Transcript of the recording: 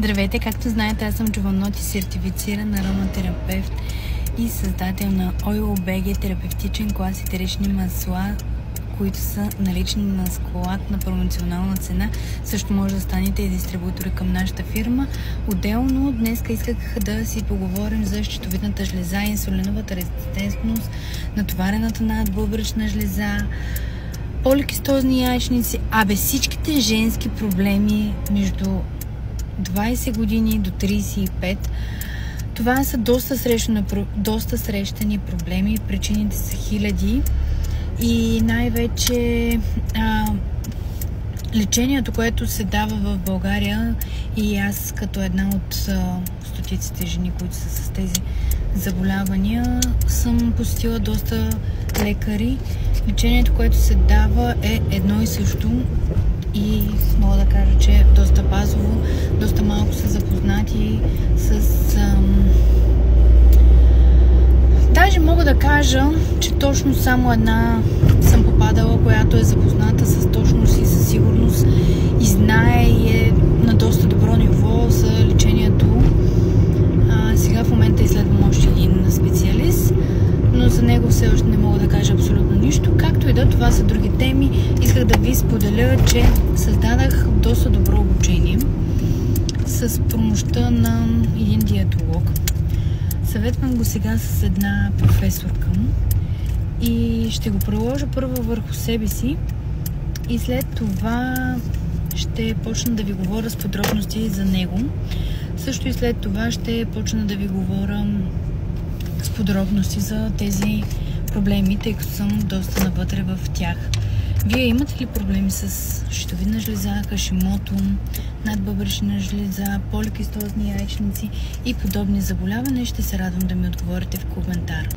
Здравейте, както знаете, аз съм Джованноти, сертифициран ароматерапевт и създател на Oil.bg, терапевтичен клас етерични масла, които са налични на склад на промоционална цена. Също може да станете и дистрибутори към нашата фирма. Отделно днес исках да си поговорим за щитовидната жлеза, инсулиновата резистентност, натоварената надбъбречна жлеза, поликистозни яйчници, всичките женски проблеми между 20 години до 35. Това са доста срещани проблеми, причините са хиляди и най-вече лечението, което се дава в България, и аз като една от стотиците жени, които са с тези заболявания, съм посетила доста лекари. Лечението, което се дава, е едно и също и мога да кажа, че е доста базово, доста малко са запознати с... Даже мога да кажа, че точно само една съм попадала, която е запозната с точност и със сигурност и знае и е на доста добро ниво за лечението. Сега в момента изследвам още един специалист, но за него все още не мога да кажа абсолютно нищо. Както и да, това са други теми. Исках да ви споделя, че създадах доста добро обучение с помощта на един диетолог. Съветвам го сега с една професорка и ще го приложа първо върху себе си и след това ще почна да ви говоря с подробности за него. Също и след това ще почна да ви говоря с подробности за тези проблеми, тъй като съм доста навътре в тях. Вие имате ли проблеми с щитовидна жлеза, хашимото, надбъбречна жлеза, поликистозни яйчници и подобни заболявания? Ще се радвам да ми отговорите в коментар.